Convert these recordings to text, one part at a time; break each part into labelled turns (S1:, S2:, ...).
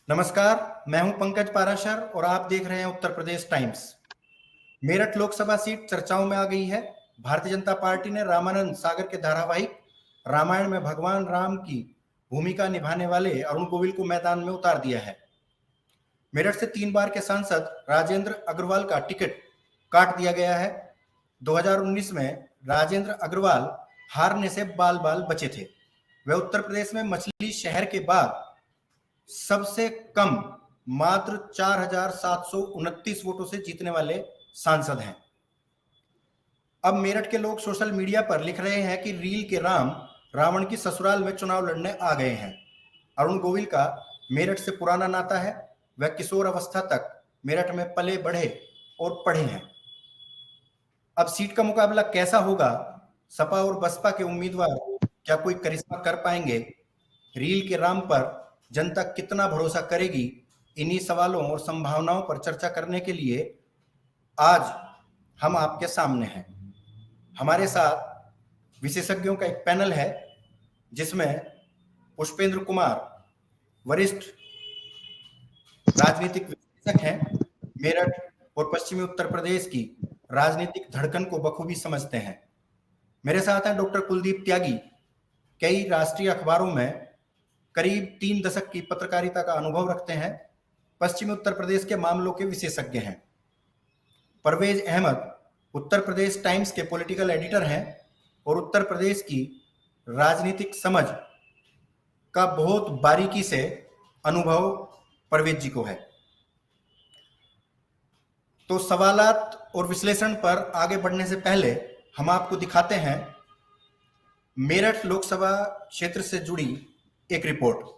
S1: नमस्कार, मैं हूं पंकज पाराशर और आप देख रहे हैं उत्तर प्रदेश टाइम्स। मेरठ लोकसभा सीट चर्चाओं में आ गई है। भारतीय जनता पार्टी ने रामानंद सागर के धारावाहिक रामायण में भगवान राम की भूमिका निभाने वाले अरुण गोविल को मैदान में उतार दिया है। मेरठ से 3 बार के सांसद राजेंद्र अग्रवाल का टिकट काट दिया गया है। 2019 में राजेंद्र अग्रवाल हारने से बाल बाल बचे थे। वे उत्तर प्रदेश में मछली शहर के बाद सबसे कम मात्र 4,729 वोटों से जीतने वाले सांसद हैं। अब मेरठ के लोग सोशल मीडिया पर लिख रहे हैं कि रील के राम रावण की ससुराल में चुनाव लड़ने आ गए हैं। अरुण गोविल का मेरठ से पुराना नाता है। वह किशोर अवस्था तक मेरठ में पले बढ़े और पढ़े हैं। अब सीट का मुकाबला कैसा होगा? सपा और बसपा के उम्मीदवार क्या कोई करिश्मा कर पाएंगे? रील के राम पर जनता कितना भरोसा करेगी? इन्हीं सवालों और संभावनाओं पर चर्चा करने के लिए आज हम आपके सामने हैं। हमारे साथ विशेषज्ञों का एक पैनल है जिसमें पुष्पेंद्र कुमार वरिष्ठ राजनीतिक विश्लेषक हैं, मेरठ और पश्चिमी उत्तर प्रदेश की राजनीतिक धड़कन को बखूबी समझते हैं। मेरे साथ हैं डॉक्टर कुलदीप त्यागी, कई राष्ट्रीय अखबारों में करीब 3 दशक की पत्रकारिता का अनुभव रखते हैं, पश्चिमी उत्तर प्रदेश के मामलों के विशेषज्ञ हैं। परवेज अहमद उत्तर प्रदेश टाइम्स के पॉलिटिकल एडिटर हैं और उत्तर प्रदेश की राजनीतिक समझ का बहुत बारीकी से अनुभव परवेज जी को है। तो सवालात और विश्लेषण पर आगे बढ़ने से पहले हम आपको दिखाते हैं मेरठ लोकसभा क्षेत्र से जुड़ी एक रिपोर्ट।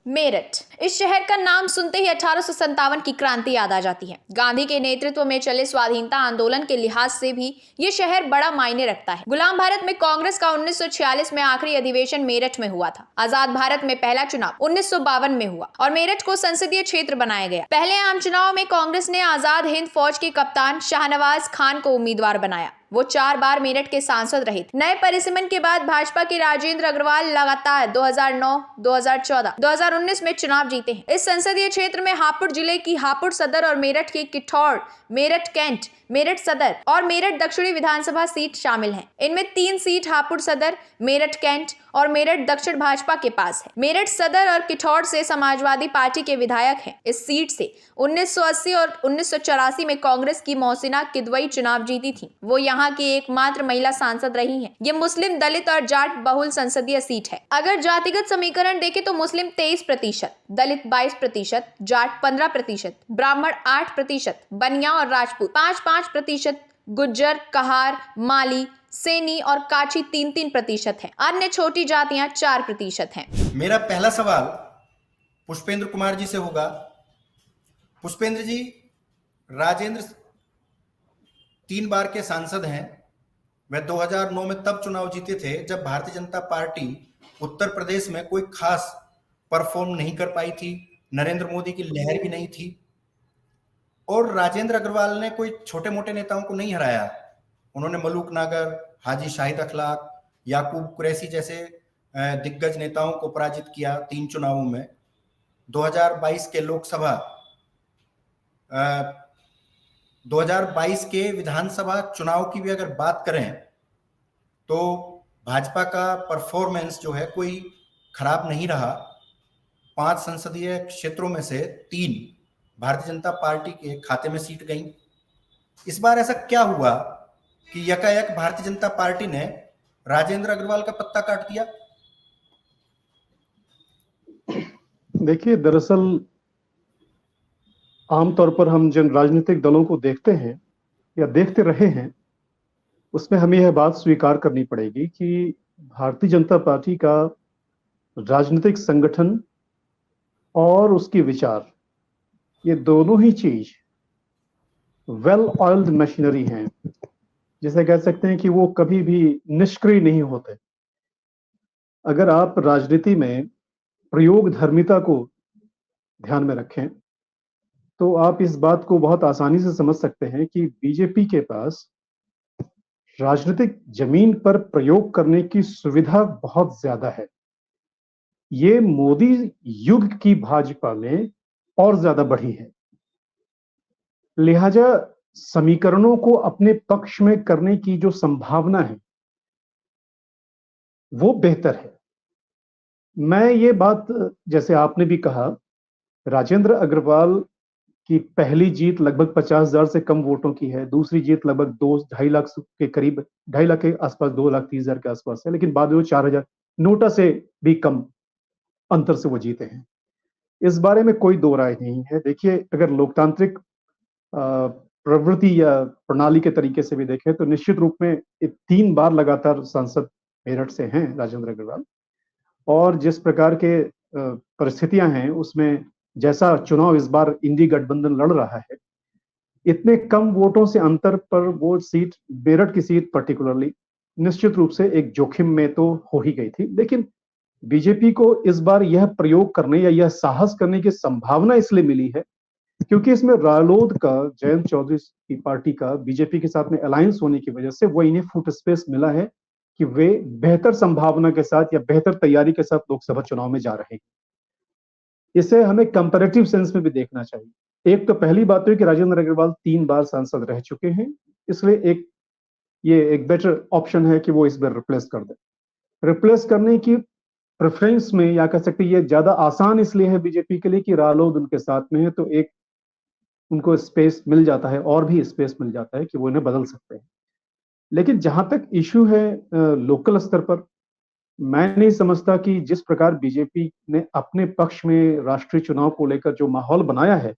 S2: मेरठ, इस शहर का नाम सुनते ही 1857 की क्रांति याद आ जाती है। गांधी के नेतृत्व में चले स्वाधीनता आंदोलन के लिहाज से भी ये शहर बड़ा मायने रखता है। गुलाम भारत में कांग्रेस का 1946 में आखिरी अधिवेशन मेरठ में हुआ था। आजाद भारत में पहला चुनाव 1952 में हुआ और मेरठ को संसदीय क्षेत्र बनाया गया। पहले आम चुनाव में कांग्रेस ने आजाद हिंद फौज के कप्तान शाहनवाज खान को उम्मीदवार बनाया। वो 4 बार मेरठ के सांसद रहे थे। नए परिसीमन के बाद भाजपा के राजेंद्र अग्रवाल लगातार 2009, 2014, 2019 में चुनाव जीते हैं। इस संसदीय क्षेत्र में हापुड़ जिले की हापुड़ सदर और मेरठ की किठौड़, मेरठ कैंट, मेरठ सदर और मेरठ दक्षिणी विधानसभा सीट शामिल हैं। इनमें 3 सीट हापुड़ सदर, मेरठ कैंट और मेरठ दक्षिण भाजपा के पास है। मेरठ सदर और किठौड़ से समाजवादी पार्टी के विधायक हैं। इस सीट से 1980 और 1984 में कांग्रेस की मोहसिना किदवई चुनाव जीती थी। वो यहाँ की एकमात्र महिला सांसद रही हैं। ये मुस्लिम, दलित और जाट बहुल संसदीय सीट है। अगर जातिगत समीकरण देखें तो मुस्लिम 23%, दलित 22%, जाट 15%, ब्राह्मण 8%, बनिया और राजपूत 5-5%, गुज्जर, कहार, माली, सेनी और काची 3-3% है। अन्य छोटी जातियां 4% हैं।
S1: मेरा पहला सवाल पुष्पेंद्र कुमार जी से होगा। पुष्पेंद्र जी, राजेंद्र 3 बार के सांसद हैं। वे 2009 में तब चुनाव जीते थे जब भारतीय जनता पार्टी उत्तर प्रदेश में कोई खास परफॉर्म नहीं कर पाई थी, नरेंद्र मोदी की लहर भी नहीं थी और राजेंद्र अग्रवाल ने कोई छोटे मोटे नेताओं को नहीं हराया। उन्होंने मलूक नागर, हाजी शाहिद अखलाक, याकूब कुरैशी जैसे दिग्गज नेताओं को पराजित किया 3 चुनावों में। 2022 के लोकसभा 2022 के विधानसभा चुनाव की भी अगर बात करें तो भाजपा का परफॉर्मेंस जो है कोई खराब नहीं रहा। 5 संसदीय क्षेत्रों में से 3 भारतीय जनता पार्टी के खाते में सीट गई। इस बार ऐसा क्या हुआ कि यकायक भारतीय जनता पार्टी ने राजेंद्र अग्रवाल का पत्ता काट दिया?
S3: देखिए, दरअसल आमतौर पर हम जिन राजनीतिक दलों को देखते हैं या देखते रहे हैं, उसमें हमें यह बात स्वीकार करनी पड़ेगी कि भारतीय जनता पार्टी का राजनीतिक संगठन और उसकी विचार, ये दोनों ही चीज वेल ऑयल्ड मशीनरी हैं। जिसे कह सकते हैं कि वो कभी भी निष्क्रिय नहीं होते। अगर आप राजनीति में प्रयोग धर्मिता को ध्यान में रखें तो आप इस बात को बहुत आसानी से समझ सकते हैं कि बीजेपी के पास राजनीतिक जमीन पर प्रयोग करने की सुविधा बहुत ज्यादा है। ये मोदी युग की भाजपा में और ज्यादा बढ़ी है। लिहाजा समीकरणों को अपने पक्ष में करने की जो संभावना है वो बेहतर है। मैं ये बात, जैसे आपने भी कहा, राजेंद्र अग्रवाल की पहली जीत लगभग 50,000 से कम वोटों की है, दूसरी जीत लगभग 2-2.5 लाख के करीब, 2.5 लाख के आसपास, 2,30,000 के आसपास है, लेकिन बाद में वो 4,000 नोटा से भी कम अंतर से वो जीते हैं। इस बारे में कोई दो राय नहीं है। देखिए, अगर लोकतांत्रिक प्रवृत्ति या प्रणाली के तरीके से भी देखें तो निश्चित रूप में 3 बार लगातार सांसद मेरठ से हैं राजेंद्र अग्रवाल, और जिस प्रकार के परिस्थितियां हैं उसमें जैसा चुनाव इस बार इंडी गठबंधन लड़ रहा है, इतने कम वोटों से अंतर पर वो सीट, मेरठ की सीट पर्टिकुलरली, निश्चित रूप से एक जोखिम में तो हो ही गई थी। लेकिन बीजेपी को इस बार यह प्रयोग करने या यह साहस करने की संभावना इसलिए मिली है क्योंकि इसमें रालोद का, जयंत चौधरी की पार्टी का बीजेपी के साथ में अलायंस होने की वजह से वो इन्हें फुट स्पेस मिला है कि वे बेहतर संभावना के साथ या बेहतर तैयारी के साथ लोकसभा चुनाव में जा रहे हैं। इसे हमें कंपैरेटिव सेंस में भी देखना चाहिए। एक तो पहली बात है कि राजेंद्र अग्रवाल 3 बार सांसद रह चुके हैं, इसलिए ये एक बेटर ऑप्शन है कि वो इस बार रिप्लेस कर दे। रिप्लेस करने की प्रेफरेंस में, या कह सकते ये ज्यादा आसान इसलिए है बीजेपी के लिए कि रालोद उनके साथ में है, तो एक उनको स्पेस मिल जाता है, और भी स्पेस मिल जाता है कि वो इन्हें बदल सकते हैं। लेकिन जहां तक इश्यू है लोकल स्तर पर, मैं नहीं समझता कि जिस प्रकार बीजेपी ने अपने पक्ष में राष्ट्रीय चुनाव को लेकर जो माहौल बनाया है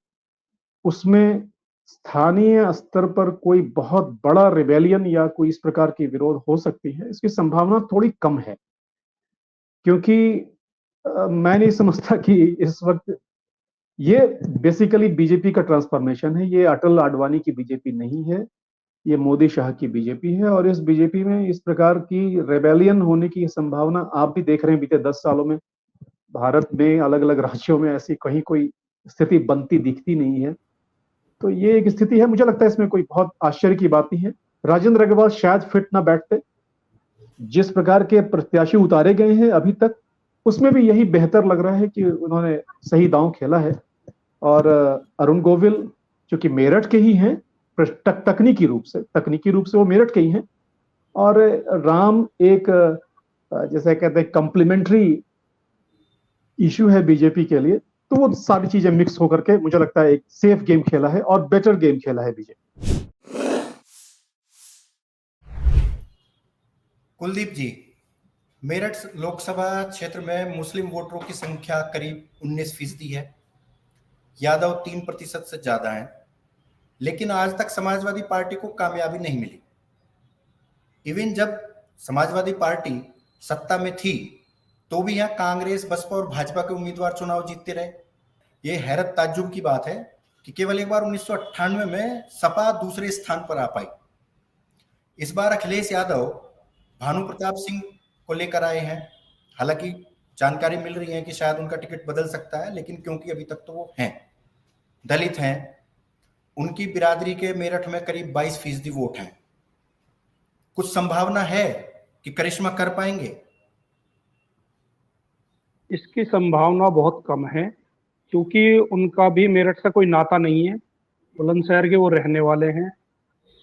S3: उसमें स्थानीय स्तर पर कोई बहुत बड़ा रिबेलियन या कोई इस प्रकार की विरोध हो सकती है, इसकी संभावना थोड़ी कम है। क्योंकि मैं नहीं समझता कि इस वक्त ये बेसिकली बीजेपी का ट्रांसफॉर्मेशन है, ये अटल आडवाणी की बीजेपी नहीं है, ये मोदी शाह की बीजेपी है। और इस बीजेपी में इस प्रकार की रेबेलियन होने की संभावना आप भी देख रहे हैं, बीते 10 सालों में भारत में अलग अलग राज्यों में ऐसी कहीं कोई स्थिति बनती दिखती नहीं है। तो ये एक स्थिति है, मुझे लगता है इसमें कोई बहुत आश्चर्य की बात नहीं है। राजेंद्र अग्रवाल शायद फिट ना बैठते, जिस प्रकार के प्रत्याशी उतारे गए हैं अभी तक उसमें भी यही बेहतर लग रहा है कि उन्होंने सही दांव खेला है। और अरुण गोविल जो कि मेरठ के ही हैं, तकनीकी रूप से वो मेरठ के ही हैं, और राम एक जैसे कहते हैं कॉम्प्लीमेंट्री इशू है बीजेपी के लिए। तो वो सारी चीजें मिक्स होकर के मुझे लगता है एक सेफ गेम खेला है और बेटर गेम खेला है बीजेपी।
S1: कुलदीप जी, मेरठ लोकसभा क्षेत्र में मुस्लिम वोटरों की संख्या करीब 19% है, यादव 3% से ज्यादा हैं, लेकिन आज तक समाजवादी पार्टी को कामयाबी नहीं मिली। इवन जब समाजवादी पार्टी सत्ता में थी तो भी यहाँ कांग्रेस, बसपा और भाजपा के उम्मीदवार चुनाव जीतते रहे। ये हैरत ताज्जुब की बात है कि केवल एक बार 1998 में सपा दूसरे स्थान पर आ पाई। इस बार अखिलेश यादव भानु प्रताप सिंह को लेकर आए हैं, हालांकि जानकारी मिल रही है कि शायद उनका टिकट बदल सकता है, लेकिन क्योंकि अभी तक तो वो हैं, दलित हैं, उनकी बिरादरी के मेरठ में करीब 22% वोट हैं। कुछ संभावना है कि करिश्मा कर पाएंगे?
S4: इसकी संभावना बहुत कम है, क्योंकि उनका भी मेरठ से कोई नाता नहीं है। बुलंदशहर के वो रहने वाले हैं,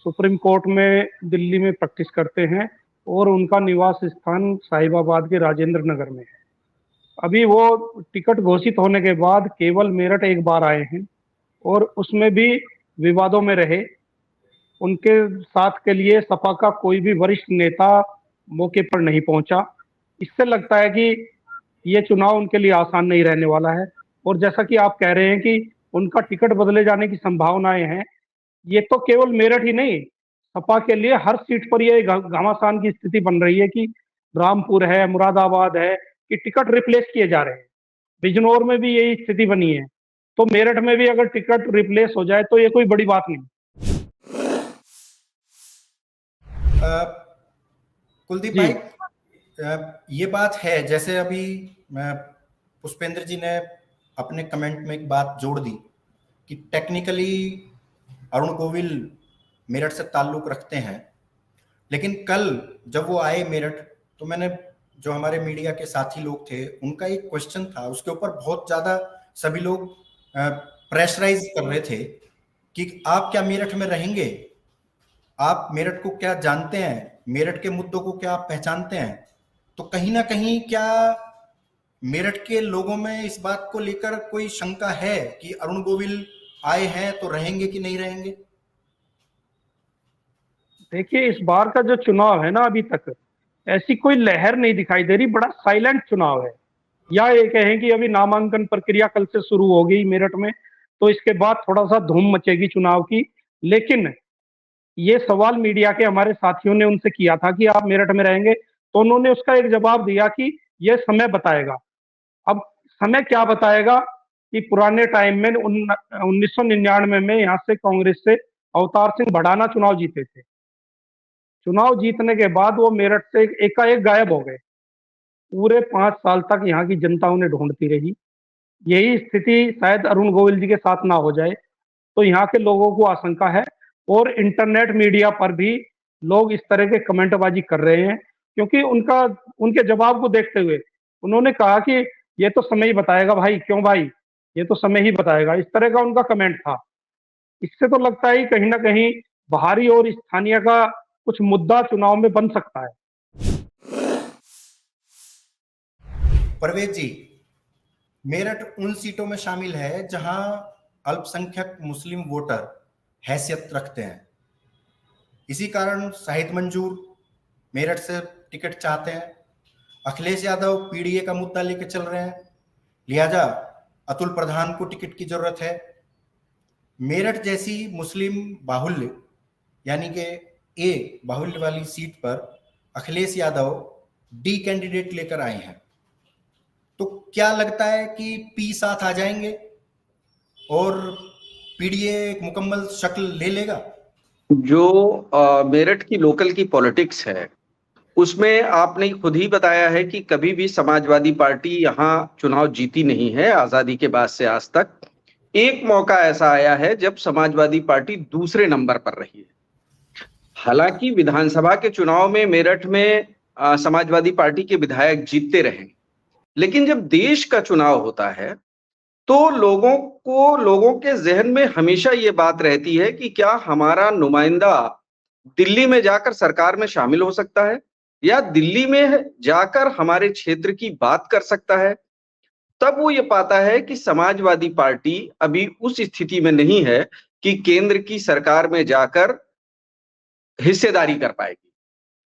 S4: सुप्रीम कोर्ट में दिल्ली में प्रैक्टिस करते हैं, और उनका निवास स्थान साहिबाबाद के राजेंद्र नगर में है। अभी वो टिकट घोषित होने के बाद केवल मेरठ एक बार आए हैं, और उसमें भी विवादों में रहे। उनके साथ के लिए सपा का कोई भी वरिष्ठ नेता मौके पर नहीं पहुंचा। इससे लगता है कि ये चुनाव उनके लिए आसान नहीं रहने वाला है। और जैसा कि आप कह रहे हैं कि उनका टिकट बदले जाने की संभावनाएं हैं, ये तो केवल मेरठ ही नहीं, सपा के लिए हर सीट पर ये घमासान की स्थिति बन रही है कि रामपुर है, मुरादाबाद है, कि टिकट रिप्लेस किए जा रहे हैं। बिजनौर में भी यही स्थिति बनी है, तो मेरठ में भी अगर टिकट रिप्लेस हो जाए तो ये कोई बड़ी बात नहीं।
S1: कुलदीप भाई, ये बात है, जैसे अभी पुष्पेंद्र जी ने अपने कमेंट में एक बात जोड़ दी कि टेक्निकली अरुण गोविल मेरठ से ताल्लुक रखते हैं, लेकिन कल जब वो आए मेरठ तो मैंने जो हमारे मीडिया के साथी लोग थे, उनका एक क्वेश्चन था, उसके ऊपर बहुत ज्यादा सभी लोग प्रेशराइज कर रहे थे कि आप क्या मेरठ में रहेंगे, आप मेरठ को क्या जानते हैं, मेरठ के मुद्दों को क्या आप पहचानते हैं। तो कहीं ना कहीं क्या मेरठ के लोगों में इस बात को लेकर कोई शंका है कि अरुण गोविल आए हैं तो रहेंगे कि नहीं रहेंगे?
S4: देखिए, इस बार का जो चुनाव है ना, अभी तक ऐसी कोई लहर नहीं दिखाई दे रही, बड़ा साइलेंट चुनाव है। या ये कहें कि अभी नामांकन प्रक्रिया कल से शुरू हो गई मेरठ में, तो इसके बाद थोड़ा सा धूम मचेगी चुनाव की। लेकिन ये सवाल मीडिया के हमारे साथियों ने उनसे किया था कि आप मेरठ में रहेंगे, तो उन्होंने उसका एक जवाब दिया कि यह समय बताएगा। अब समय क्या बताएगा कि पुराने टाइम में 1999 में यहाँ से कांग्रेस से अवतार सिंह भड़ाना चुनाव जीते थे। चुनाव जीतने के बाद वो मेरठ से एकाएक गायब हो गए। पूरे 5 साल तक यहाँ की जनता उन्हें ढूंढती रही। यही स्थिति शायद अरुण गोविल जी के साथ ना हो जाए, तो यहाँ के लोगों को आशंका है। और इंटरनेट मीडिया पर भी लोग इस तरह के कमेंटबाजी कर रहे हैं, क्योंकि उनके जवाब को देखते हुए उन्होंने कहा कि ये तो समय ही बताएगा भाई, क्यों भाई, ये तो समय ही बताएगा, इस तरह का उनका कमेंट था। इससे तो लगता है कहीं ना कहीं बाहरी और स्थानीय का कुछ मुद्दा चुनाव में बन सकता है।
S1: परवेज जी, मेरठ उन सीटों में शामिल है जहां अल्पसंख्यक मुस्लिम वोटर हैसियत रखते हैं। इसी कारण शाहिद मंजूर मेरठ से टिकट चाहते हैं, अखिलेश यादव पीडीए का मुद्दा लेकर चल रहे हैं, लिहाजा अतुल प्रधान को टिकट की जरूरत है। मेरठ जैसी मुस्लिम बाहुल्य यानी कि ए बाहुल्य वाली सीट पर अखिलेश यादव डी कैंडिडेट लेकर आए हैं, तो क्या लगता है कि पी साथ आ जाएंगे और पीडीए एक मुकम्मल शक्ल ले लेगा?
S5: जो मेरठ की लोकल की पॉलिटिक्स है, उसमें आपने खुद ही बताया है कि कभी भी समाजवादी पार्टी यहाँ चुनाव जीती नहीं है आजादी के बाद से आज तक। एक मौका ऐसा आया है जब समाजवादी पार्टी दूसरे नंबर पर रही है। हालांकि विधानसभा के चुनाव में मेरठ में समाजवादी पार्टी के विधायक जीतते रहे, लेकिन जब देश का चुनाव होता है तो लोगों के जहन में हमेशा ये बात रहती है कि क्या हमारा नुमाइंदा दिल्ली में जाकर सरकार में शामिल हो सकता है या दिल्ली में जाकर हमारे क्षेत्र की बात कर सकता है। तब वो ये पाता है कि समाजवादी पार्टी अभी उस स्थिति में नहीं है कि केंद्र की सरकार में जाकर हिस्सेदारी कर पाएगी।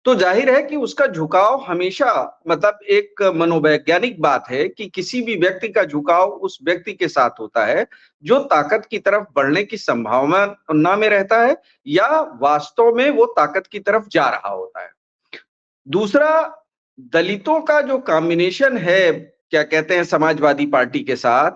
S5: तो जाहिर है कि उसका झुकाव हमेशा, मतलब एक मनोवैज्ञानिक बात है कि किसी भी व्यक्ति का झुकाव उस व्यक्ति के साथ होता है जो ताकत की तरफ बढ़ने की संभावना में रहता है या वास्तव में वो ताकत की तरफ जा रहा होता है। दूसरा, दलितों का जो कॉम्बिनेशन है, क्या कहते हैं, समाजवादी पार्टी के साथ,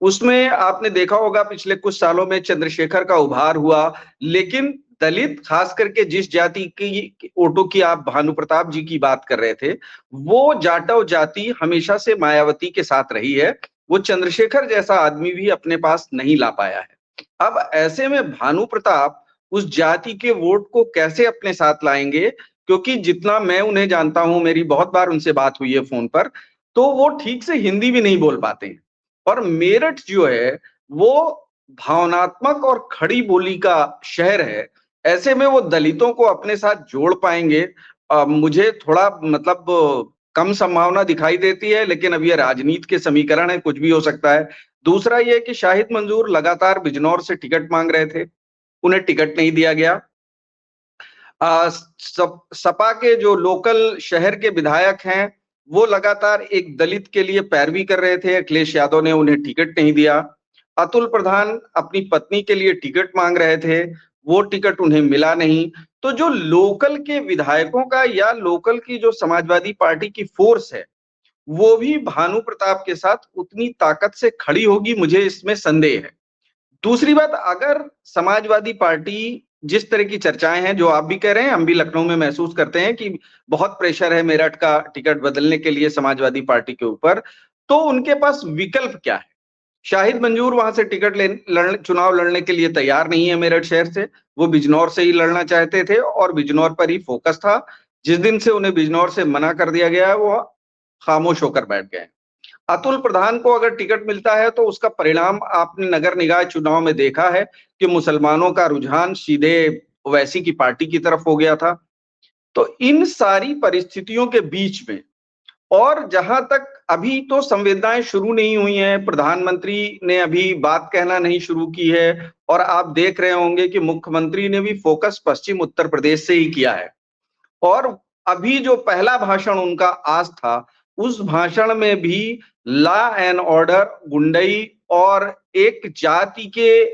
S5: उसमें आपने देखा होगा पिछले कुछ सालों में चंद्रशेखर का उभार हुआ, लेकिन दलित, खास करके जिस जाति की वोटों की आप भानु प्रताप जी की बात कर रहे थे, वो जाटव जाति हमेशा से मायावती के साथ रही है। वो चंद्रशेखर जैसा आदमी भी अपने पास नहीं ला पाया है। अब ऐसे में भानु प्रताप उस जाति के वोट को कैसे अपने साथ लाएंगे, क्योंकि जितना मैं उन्हें जानता हूं, मेरी बहुत बार उनसे बात हुई है फोन पर, तो वो ठीक से हिंदी भी नहीं बोल पाते हैं। और मेरठ जो है वो भावनात्मक और खड़ी बोली का शहर है। ऐसे में वो दलितों को अपने साथ जोड़ पाएंगे, मुझे थोड़ा मतलब कम संभावना दिखाई देती है, लेकिन अब ये राजनीति के समीकरण है, कुछ भी हो सकता है। दूसरा ये कि शाहिद मंजूर लगातार बिजनौर से टिकट मांग रहे थे, उन्हें टिकट नहीं दिया गया। सपा के जो लोकल शहर के विधायक हैं वो लगातार एक दलित के लिए पैरवी कर रहे थे, अखिलेश यादव ने उन्हें टिकट नहीं दिया। अतुल प्रधान अपनी पत्नी के लिए टिकट मांग रहे थे, वो टिकट उन्हें मिला नहीं। तो जो लोकल के विधायकों का या लोकल की जो समाजवादी पार्टी की फोर्स है, वो भी भानु प्रताप के साथ उतनी ताकत से खड़ी होगी, मुझे इसमें संदेह है। दूसरी बात, अगर समाजवादी पार्टी, जिस तरह की चर्चाएं हैं, जो आप भी कह रहे हैं, हम भी लखनऊ में महसूस करते हैं कि बहुत प्रेशर है मेरठ का टिकट बदलने के लिए समाजवादी पार्टी के ऊपर, तो उनके पास विकल्प क्या है? शाहिद मंजूर वहां से चुनाव लड़ने के लिए तैयार नहीं है मेरठ शहर से, वो बिजनौर से ही लड़ना चाहते थे और बिजनौर पर ही फोकस था। जिस दिन से उन्हें बिजनौर से मना कर दिया गया है, वो खामोश होकर बैठ गए। अतुल प्रधान को अगर टिकट मिलता है तो उसका परिणाम आपने नगर निकाय चुनाव में देखा है कि मुसलमानों का रुझान सीधे ओवैसी की पार्टी की तरफ हो गया था। तो इन सारी परिस्थितियों के बीच में, और जहां तक अभी तो संवेदनाएं शुरू नहीं हुई हैं, प्रधानमंत्री ने अभी बात कहना नहीं शुरू की है, और आप देख रहे होंगे कि मुख्यमंत्री ने भी फोकस पश्चिम उत्तर प्रदेश से ही किया है। और अभी जो पहला भाषण उनका आज था, उस भाषण में भी लॉ एंड ऑर्डर, गुंडई और एक जाति के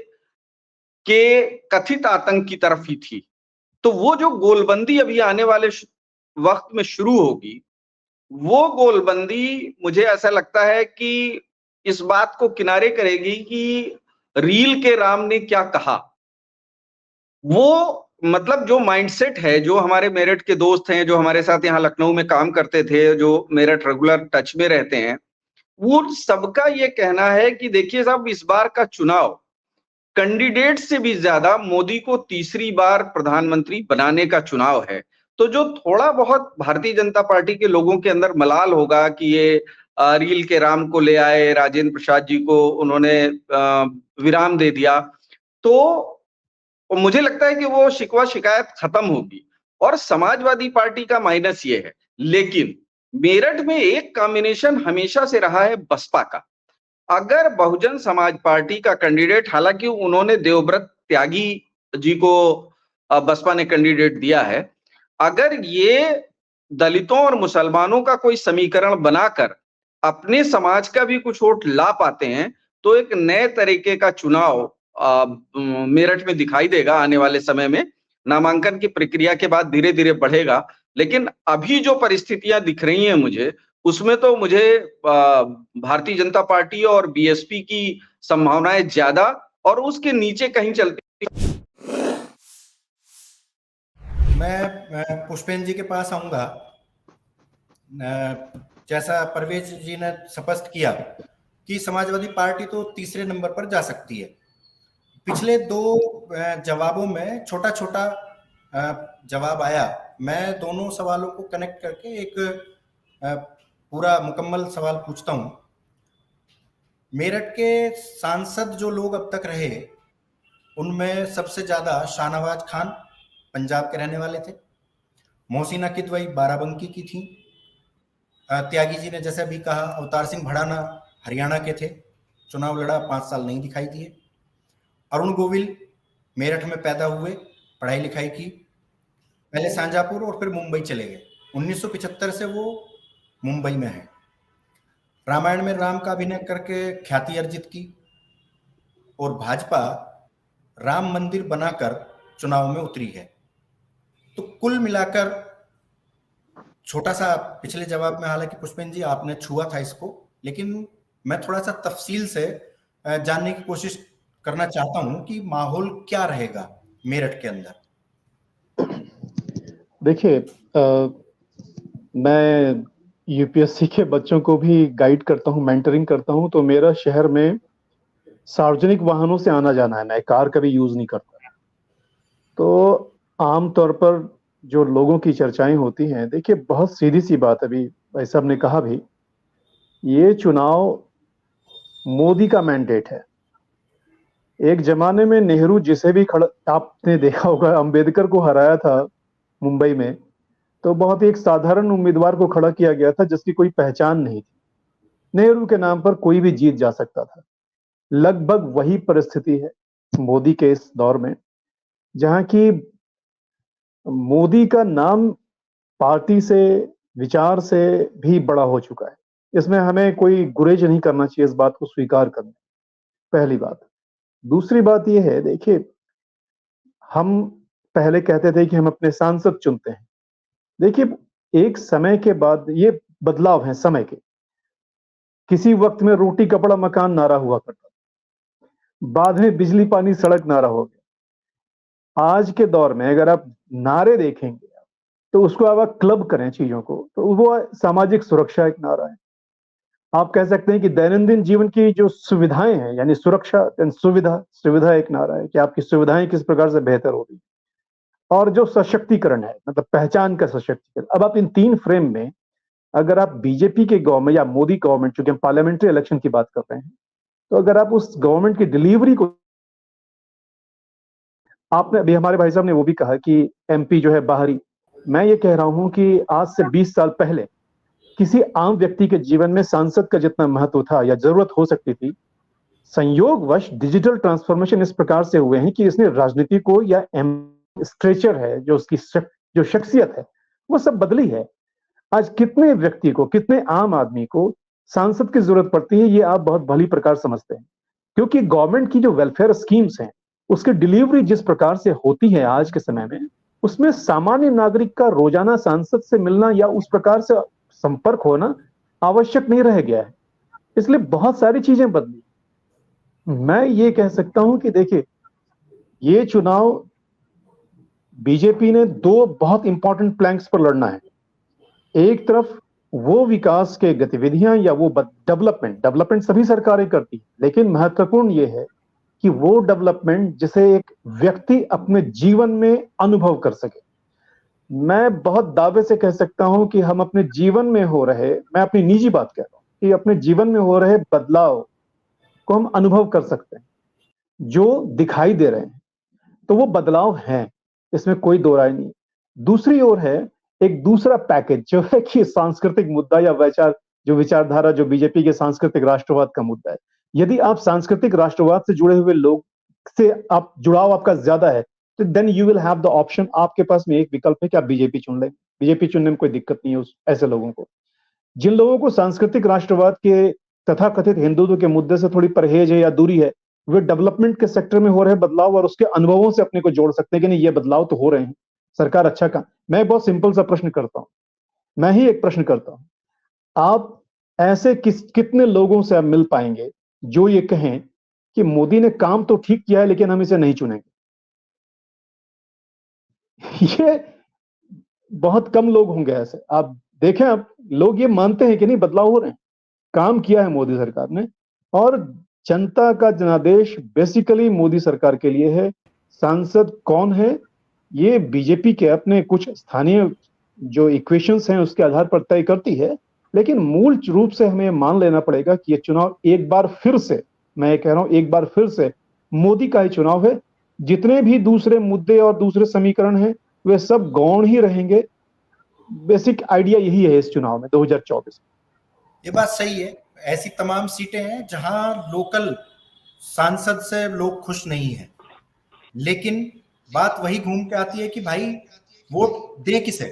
S5: कथित आतंक की तरफ ही थी। तो वो जो गोलबंदी अभी आने वाले वक्त में शुरू होगी, वो गोलबंदी मुझे ऐसा लगता है कि इस बात को किनारे करेगी कि रील के राम ने क्या कहा। वो मतलब जो माइंडसेट है, जो हमारे मेरठ के दोस्त हैं, जो हमारे साथ यहाँ लखनऊ में काम करते थे, जो मेरठ रेगुलर टच में रहते हैं, वो सबका ये कहना है कि देखिए साहब, इस बार का चुनाव कैंडिडेट से भी ज्यादा मोदी को तीसरी बार प्रधानमंत्री बनाने का चुनाव है। तो जो थोड़ा बहुत भारतीय जनता पार्टी के लोगों के अंदर मलाल होगा कि ये रील के राम को ले आए, राजेंद्र प्रसाद जी को उन्होंने विराम दे दिया, तो मुझे लगता है कि वो शिकवा शिकायत खत्म होगी। और समाजवादी पार्टी का माइनस ये है, लेकिन मेरठ में एक कॉम्बिनेशन हमेशा से रहा है बसपा का। अगर बहुजन समाज पार्टी का कैंडिडेट, हालांकि उन्होंने देवव्रत त्यागी जी को बसपा ने कैंडिडेट दिया है, अगर ये दलितों और मुसलमानों का कोई समीकरण बनाकर अपने समाज का भी कुछ वोट ला पाते हैं, तो एक नए तरीके का चुनाव मेरठ में दिखाई देगा आने वाले समय में। नामांकन की प्रक्रिया के बाद धीरे धीरे बढ़ेगा, लेकिन अभी जो परिस्थितियां दिख रही हैं मुझे, उसमें तो मुझे भारतीय जनता पार्टी और बीएसपी की संभावनाएं ज्यादा, और उसके नीचे कहीं चलती।
S1: मैं पुष्पेंद्र जी के पास आऊंगा। जैसा परवेज जी ने स्पष्ट किया कि समाजवादी पार्टी तो तीसरे नंबर पर जा सकती है। पिछले दो जवाबों में छोटा छोटा जवाब आया। मैं दोनों सवालों को कनेक्ट करके एक पूरा मुकम्मल सवाल पूछता हूं। मेरठ के सांसद जो लोग अब तक रहे, उनमें सबसे ज्यादा शाहनवाज खान पंजाब के रहने वाले थे, मोहसिना किदवई बाराबंकी की थी, त्यागी जी ने जैसे भी कहा अवतार सिंह भड़ाना हरियाणा के थे, चुनाव लड़ा, 5 साल नहीं दिखाई दिए। अरुण गोविल मेरठ में पैदा हुए, पढ़ाई लिखाई की, पहले शाहजहांपुर और फिर मुंबई चले गए। 1975 से वो मुंबई में है। रामायण में राम का अभिनय करके ख्याति अर्जित की, और भाजपा राम मंदिर बनाकर चुनाव में उतरी है। तो कुल मिलाकर छोटा सा, पिछले जवाब में हालांकि पुष्पेंद्र जी आपने छुआ था इसको, लेकिन मैं थोड़ा सा तफसील से जानने की कोशिश करना चाहता हूं कि माहौल क्या रहेगा मेरठ के अंदर।
S3: देखिए, मैं यूपीएससी के बच्चों को भी गाइड करता हूं, मेंटरिंग करता हूं, तो मेरा शहर में सार्वजनिक वाहनों से आना जाना है, मैं कार कभी यूज नहीं करता। तो आमतौर पर जो लोगों की चर्चाएं होती हैं, देखिए बहुत सीधी सी बात, अभी भाई साहब ने कहा भी, ये चुनाव मोदी का मैंडेट है। एक जमाने में नेहरू जिसे भी आपने देखा होगा, अंबेडकर को हराया था मुंबई में, तो बहुत ही एक साधारण उम्मीदवार को खड़ा किया गया था जिसकी कोई पहचान नहीं थी। नेहरू के नाम पर कोई भी जीत जा सकता था। लगभग वही परिस्थिति है मोदी के इस दौर में, जहां की मोदी का नाम पार्टी से, विचार से भी बड़ा हो चुका है। इसमें हमें कोई गुरेज नहीं करना चाहिए, इस बात को स्वीकार करना, पहली बात। दूसरी बात यह है, देखिए हम पहले कहते थे कि हम अपने सांसद चुनते हैं। देखिए एक समय के बाद ये बदलाव है समय के। किसी वक्त में रोटी कपड़ा मकान नारा हुआ करता, बाद में बिजली पानी सड़क नारा हो गया। आज के दौर में अगर आप नारे देखेंगे तो उसको आप क्लब करें चीजों को, तो वो सामाजिक सुरक्षा एक नारा है। आप कह सकते हैं कि दैनंदिन जीवन की जो सुविधाएं हैं, यानी सुरक्षा सुविधा एक नारा है कि आपकी सुविधाएं किस प्रकार से बेहतर हो रही है। और जो सशक्तिकरण है, मतलब पहचान का सशक्तिकरण। अब आप इन तीन फ्रेम में अगर आप बीजेपी के गवर्नमेंट या मोदी गवर्नमेंट, चूंकि हम पार्लियामेंट्री इलेक्शन की बात कर रहे हैं, तो अगर आप उस गवर्नमेंट की डिलीवरी को, आपने अभी हमारे भाई साहब ने वो भी कहा कि एमपी जो है बाहरी, मैं ये कह रहा हूं कि आज से 20 साल पहले किसी आम व्यक्ति के जीवन में सांसद का जितना महत्व था या जरूरत हो सकती थी, संयोगवश डिजिटल ट्रांसफॉर्मेशन इस प्रकार से हुए हैं कि इसने राजनीति को या स्ट्रेचर है जो उसकी जो शख्सियत है वो सब बदली है। आज कितने व्यक्ति को, कितने आम आदमी को सांसद की जरूरत पड़ती है, ये आप बहुत भली प्रकार समझते हैं, क्योंकि गवर्नमेंट की जो वेलफेयर स्कीम्स हैं उसकी डिलीवरी जिस प्रकार से होती है आज के समय में, उसमें सामान्य नागरिक का रोजाना सांसद से मिलना या उस प्रकार से संपर्क होना आवश्यक नहीं रह गया है। इसलिए बहुत सारी चीजें बदली। मैं ये कह सकता हूं कि देखिए, ये चुनाव बीजेपी ने दो बहुत इंपॉर्टेंट प्लैंक्स पर लड़ना है। एक तरफ वो विकास के गतिविधियां या वो डेवलपमेंट सभी सरकारें करती है, लेकिन महत्वपूर्ण ये है कि वो डेवलपमेंट जिसे एक व्यक्ति अपने जीवन में अनुभव कर सके। मैं बहुत दावे से कह सकता हूं कि हम अपने जीवन में हो रहे, मैं अपनी निजी बात कह रहा हूं, कि अपने जीवन में हो रहे बदलाव को हम अनुभव कर सकते हैं, जो दिखाई दे रहे हैं, तो वो बदलाव हैं, इसमें कोई दो राय नहीं। दूसरी ओर है एक दूसरा पैकेज जो है कि सांस्कृतिक मुद्दा या विचारधारा जो बीजेपी के सांस्कृतिक राष्ट्रवाद का मुद्दा है। यदि आप सांस्कृतिक राष्ट्रवाद से जुड़े हुए लोग से आप जुड़ाव आपका ज्यादा है, तो then you will have the option, आपके पास में एक विकल्प है कि आप बीजेपी चुन लें। बीजेपी चुनने में कोई दिक्कत नहीं है उस ऐसे लोगों को। जिन लोगों को सांस्कृतिक राष्ट्रवाद के तथाकथित हिंदुत्व के मुद्दे से थोड़ी परहेज है या दूरी है, वे डेवलपमेंट के सेक्टर में हो रहे बदलाव और उसके अनुभवों से अपने को जोड़ सकते हैं कि नहीं, ये बदलाव तो हो रहे हैं, सरकार अच्छा काम। मैं बहुत सिंपल सा प्रश्न करता हूं, मैं ही एक प्रश्न करता हूं, आप ऐसे कितने लोगों से आप मिल पाएंगे जो ये कहें कि मोदी ने काम तो ठीक किया है लेकिन हम इसे नहीं चुनेंगे? ये बहुत कम लोग होंगे ऐसे। आप देखें, आप लोग ये मानते हैं कि नहीं बदलाव हो रहे हैं, काम किया है मोदी सरकार ने, और जनता का जनादेश बेसिकली मोदी सरकार के लिए है। सांसद कौन है ये बीजेपी के अपने कुछ स्थानीय जो इक्वेशंस हैं उसके आधार पर तय करती है, लेकिन मूल रूप से हमें मान लेना पड़ेगा कि ये चुनाव एक बार फिर से, मैं ये कह रहा हूं एक बार फिर से मोदी का ही चुनाव है। जितने भी दूसरे मुद्दे और दूसरे समीकरण हैं वे सब गौण ही रहेंगे। बेसिक आइडिया यही है इस चुनाव में 2024।
S1: ये बात सही है, ऐसी तमाम सीटें हैं जहां लोकल सांसद से लोग खुश नहीं हैं, लेकिन बात वही घूम के आती है कि भाई वोट दे किसे,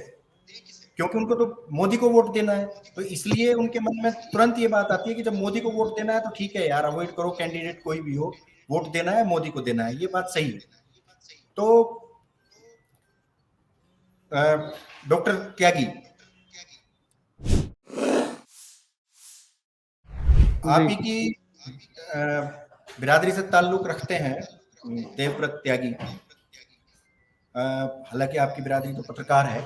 S1: क्योंकि उनको तो मोदी को वोट देना है, तो इसलिए उनके मन में तुरंत ये बात आती है कि जब मोदी को वोट देना है तो ठीक है यार, अवॉइड करो कैंडिडेट कोई भी हो, वोट देना है मोदी को देना है। ये बात सही है। तो डॉक्टर त्यागी, आप ही की बिरादरी से ताल्लुक रखते हैं देवव्रत त्यागी, हालांकि आपकी बिरादरी तो पत्रकार है।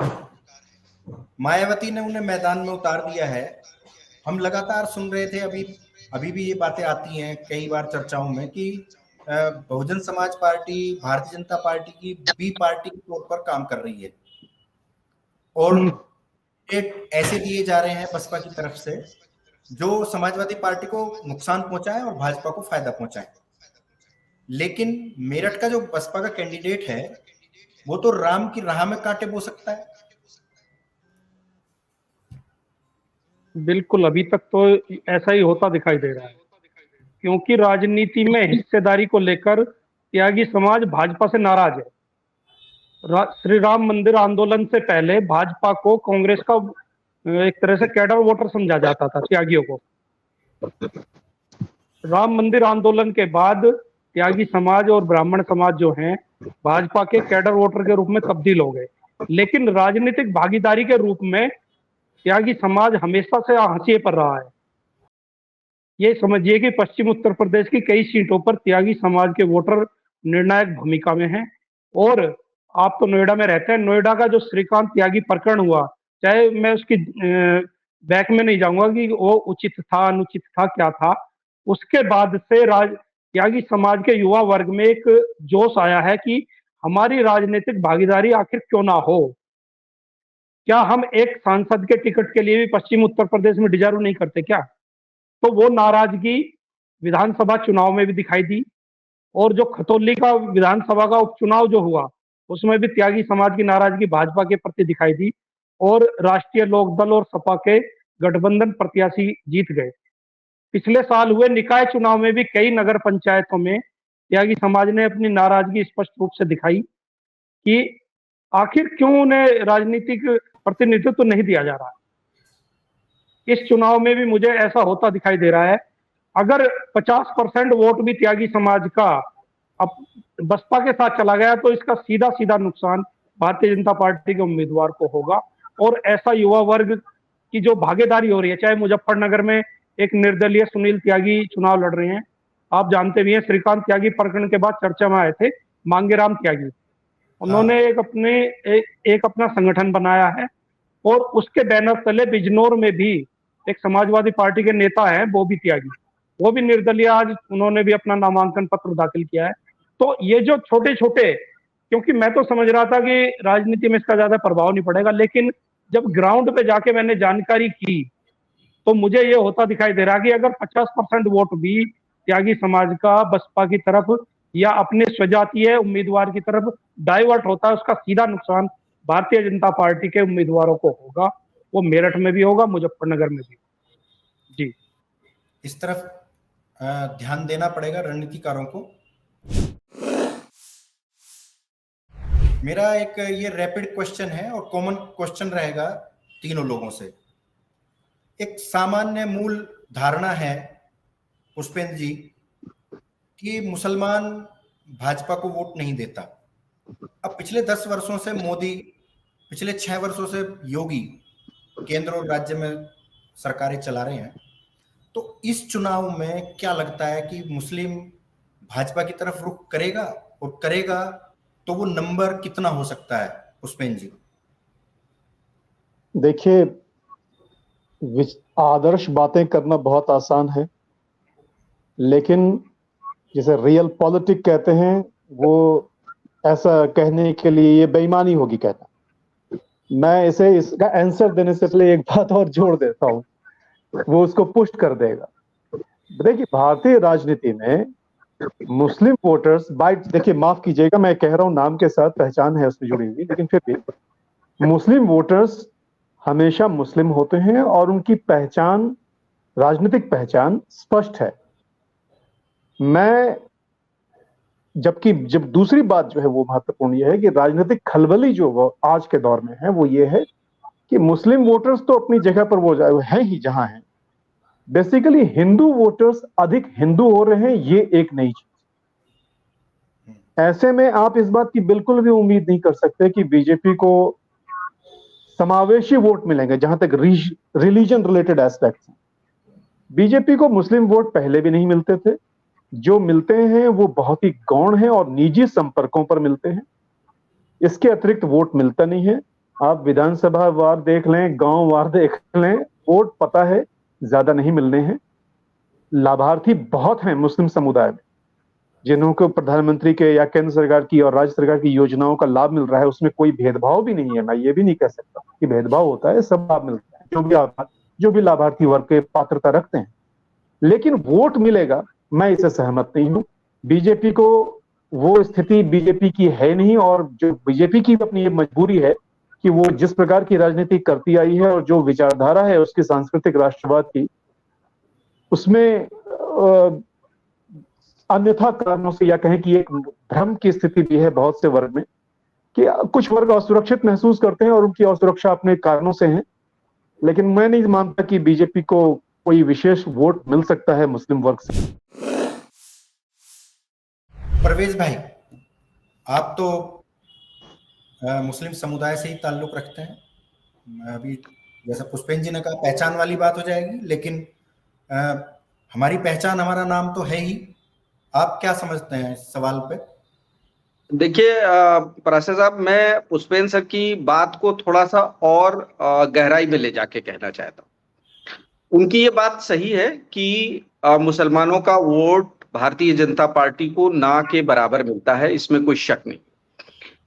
S1: मायावती ने उन्हें मैदान में उतार दिया है। हम लगातार सुन रहे थे, अभी भी ये बातें आती हैं कई बार चर्चाओं में कि बहुजन समाज पार्टी भारतीय जनता पार्टी की बी पार्टी के तौर पर काम कर रही है, और एक ऐसे दिए जा रहे हैं बसपा की तरफ से जो समाजवादी पार्टी को नुकसान पहुंचाए और भाजपा को फायदा पहुंचाए। लेकिन मेरठ का जो बसपा का कैंडिडेट है वो तो राम की राह में कांटे बो सकता है।
S4: बिल्कुल, अभी तक तो ऐसा ही होता दिखाई दे रहा है, क्योंकि राजनीति में हिस्सेदारी को लेकर त्यागी समाज भाजपा से नाराज है। श्री राम मंदिर आंदोलन से पहले भाजपा को कांग्रेस का एक तरह से कैडर वोटर समझा जाता था त्यागियों को। राम मंदिर आंदोलन के बाद त्यागी समाज और ब्राह्मण समाज जो हैं भाजपा के कैडर वोटर के रूप में तब्दील हो गए, लेकिन राजनीतिक भागीदारी के रूप में त्यागी समाज हमेशा से हाशिए पर रहा है। ये समझिए कि पश्चिम उत्तर प्रदेश की कई सीटों पर त्यागी समाज के वोटर निर्णायक भूमिका में हैं। और आप तो नोएडा में रहते हैं, नोएडा का जो श्रीकांत त्यागी प्रकरण हुआ, चाहे मैं उसकी बैक में नहीं जाऊंगा कि वो उचित था अनुचित था क्या था, उसके बाद से त्यागी समाज के युवा वर्ग में एक जोश आया है कि हमारी राजनीतिक भागीदारी आखिर क्यों ना हो। क्या हम एक सांसद के टिकट के लिए भी पश्चिम उत्तर प्रदेश में डिजर्व नहीं करते क्या? तो वो नाराजगी विधानसभा चुनाव में भी दिखाई दी, और जो खतौली का विधानसभा का उपचुनाव जो हुआ उसमें भी त्यागी समाज की नाराजगी भाजपा के प्रति दिखाई दी, और राष्ट्रीय लोकदल और सपा के गठबंधन प्रत्याशी जीत गए। पिछले साल हुए निकाय चुनाव में भी कई नगर पंचायतों में त्यागी समाज ने अपनी नाराजगी स्पष्ट रूप से दिखाई कि आखिर क्यों उन्हें राजनीतिक प्रतिनिधित्व नहीं दिया जा रहा है। इस चुनाव में भी मुझे ऐसा होता दिखाई दे रहा है। अगर 50% वोट भी त्यागी समाज का अब बसपा के साथ चला गया तो इसका सीधा सीधा नुकसान भारतीय जनता पार्टी के उम्मीदवार को होगा, और ऐसा युवा वर्ग की जो भागीदारी हो रही है, चाहे मुजफ्फरनगर में एक निर्दलीय सुनील त्यागी चुनाव लड़ रहे हैं, आप जानते भी हैं श्रीकांत त्यागी प्रकरण के बाद चर्चा में आए थे मांगेराम त्यागी, उन्होंने एक अपना संगठन बनाया है, और उसके बैनर तले बिजनौर में भी एक समाजवादी पार्टी के नेता है बॉबी त्यागी, वो भी निर्दलीय, आज उन्होंने भी अपना नामांकन पत्र दाखिल किया है। तो ये जो छोटे छोटे, क्योंकि मैं तो समझ रहा था कि राजनीति में इसका ज्यादा प्रभाव नहीं पड़ेगा, लेकिन जब ग्राउंड पे जाके मैंने जानकारी की तो मुझे ये होता दिखाई दे रहा कि अगर 50% वोट भी त्यागी समाज का बसपा की तरफ या अपने स्वजातीय उम्मीदवार की तरफ डाइवर्ट होता है, उसका सीधा नुकसान भारतीय जनता पार्टी के उम्मीदवारों को होगा। वो मेरठ में भी होगा, मुजफ्फरनगर में भी। जी,
S1: इस तरफ ध्यान देना पड़ेगा रणनीतिकारों को। मेरा एक ये रैपिड क्वेश्चन है और कॉमन क्वेश्चन रहेगा तीनों लोगों से। एक सामान्य मूल धारणा है पुष्पेंद्र जी कि मुसलमान भाजपा को वोट नहीं देता। अब पिछले 10 वर्षों से मोदी, पिछले 6 वर्षों से योगी केंद्र और राज्य में सरकारें चला रहे हैं, तो इस चुनाव में क्या लगता है कि मुस्लिम भाजपा की तरफ रुख करेगा, और करेगा तो वो नंबर कितना हो सकता है पुष्पेंद्र जी?
S3: देखिए, आदर्श बातें करना बहुत आसान है, लेकिन जिसे रियल पॉलिटिक कहते हैं वो ऐसा कहने के लिए ये बेईमानी होगी कहना। मैं इसका आंसर देने से पहले एक बात और जोड़ देता हूं, वो उसको पुष्ट कर देगा। देखिए, भारतीय राजनीति में मुस्लिम वोटर्स देखिए, माफ कीजिएगा मैं कह रहा हूं, नाम के साथ पहचान है उसमें जुड़ी हुई, लेकिन फिर भी मुस्लिम वोटर्स हमेशा मुस्लिम होते हैं और उनकी पहचान, राजनीतिक पहचान स्पष्ट है। जब दूसरी बात जो है वो महत्वपूर्ण यह है कि राजनीतिक खलबली जो आज के दौर में है वो ये है कि मुस्लिम वोटर्स तो अपनी जगह पर वो है ही जहां हैं, बेसिकली हिंदू वोटर्स अधिक हिंदू हो रहे हैं, ये एक नई चीज। ऐसे में आप इस बात की बिल्कुल भी उम्मीद नहीं कर सकते कि बीजेपी को समावेशी वोट मिलेंगे जहां तक रिलीजन रिलेटेड एस्पेक्ट्स हैं। बीजेपी को मुस्लिम वोट पहले भी नहीं मिलते थे, जो मिलते हैं वो बहुत ही गौण हैं और निजी संपर्कों पर मिलते हैं, इसके अतिरिक्त वोट मिलता नहीं है। आप विधानसभा वार देख लें, गांव वार देख लें, वोट पता है ज्यादा नहीं मिलने हैं। लाभार्थी बहुत हैं मुस्लिम समुदाय में, जिन्हों को प्रधानमंत्री के या केंद्र सरकार की और राज्य सरकार की योजनाओं का लाभ मिल रहा है, उसमें कोई भेदभाव भी नहीं है। मैं ये भी नहीं कह सकता कि भेदभाव होता है, सब लाभ मिलता है जो भी लाभार्थी वर्ग के पात्रता रखते हैं, लेकिन वोट मिलेगा, मैं इससे सहमत नहीं हूं। बीजेपी को वो स्थिति बीजेपी की है नहीं, और जो बीजेपी की अपनी ये मजबूरी है कि वो जिस प्रकार की राजनीति करती आई है और जो विचारधारा है उसकी सांस्कृतिक राष्ट्रवाद की, उसमें अन्यथा कारणों से या कहें कि एक भ्रम की स्थिति भी है बहुत से वर्ग में कि कुछ वर्ग असुरक्षित महसूस करते हैं और उनकी असुरक्षा अपने कारणों से है। लेकिन मैं नहीं मानता कि बीजेपी को कोई विशेष वोट मिल सकता है मुस्लिम वर्ग से।
S1: परवेज भाई, आप तो मुस्लिम समुदाय से ही ताल्लुक रखते हैं। अभी जैसा पुष्पेंद्र जी ने कहा, पहचान वाली बात हो जाएगी, लेकिन हमारी पहचान, हमारा नाम तो है ही। आप क्या समझते हैं इस सवाल पे?
S5: देखिए पराशर साहब, मैं पुष्पेंद्र सर की बात को थोड़ा सा और गहराई में ले जाके कहना चाहता हूँ। उनकी ये बात सही है कि मुसलमानों का वोट भारतीय जनता पार्टी को ना के बराबर मिलता है, इसमें कोई शक नहीं।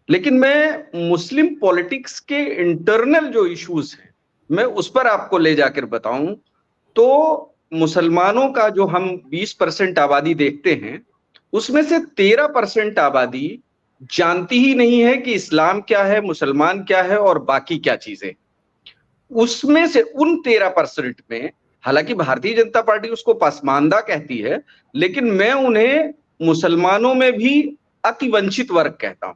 S5: लेकिन मैं मुस्लिम पॉलिटिक्स के इंटरनल जो इश्यूज हैं मैं उस पर आपको ले जाकर बताऊं तो मुसलमानों का जो हम 20% आबादी देखते हैं उसमें से 13% आबादी जानती ही नहीं है कि इस्लाम क्या है, मुसलमान क्या है और बाकी क्या चीजें। उसमें से उन 13% में हालांकि भारतीय जनता पार्टी उसको पसमानदा कहती है, लेकिन मैं उन्हें मुसलमानों में भी अतिवंचित वर्ग कहता हूं।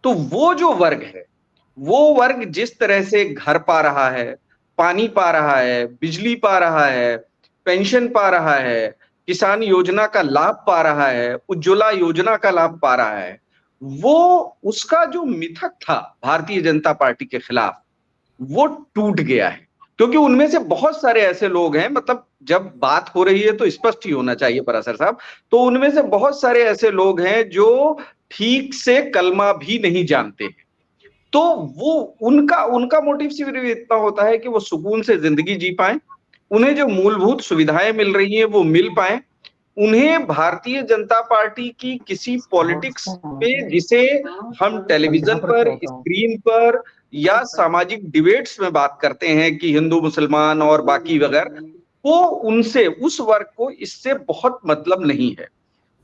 S5: तो वो जो वर्ग है, वो वर्ग जिस तरह से घर पा रहा है, पानी पा रहा है, बिजली पा रहा है, पेंशन पा रहा है, किसान योजना का लाभ पा रहा है, उज्ज्वला योजना का लाभ पा रहा है, वो उसका जो मिथक था भारतीय जनता पार्टी के खिलाफ वो टूट गया है। क्योंकि उनमें से बहुत सारे ऐसे लोग हैं, मतलब जब बात हो रही है तो स्पष्ट ही होना चाहिए पराशर साहब, तो उनमें से बहुत सारे ऐसे लोग हैं जो ठीक से कलमा भी नहीं जानते हैं। तो वो उनका उनका मोटिव सिर्फ इतना होता है कि वो सुकून से जिंदगी जी पाए, उन्हें जो मूलभूत सुविधाएं मिल रही हैं वो मिल पाए, उन्हें भारतीय जनता पार्टी की किसी पॉलिटिक्स पे जिसे हम टेलीविजन पर, स्क्रीन पर या सामाजिक डिबेट्स में बात करते हैं कि हिंदू मुसलमान और बाकी वगैरह, वो उनसे उस वर्ग को इससे बहुत मतलब नहीं है।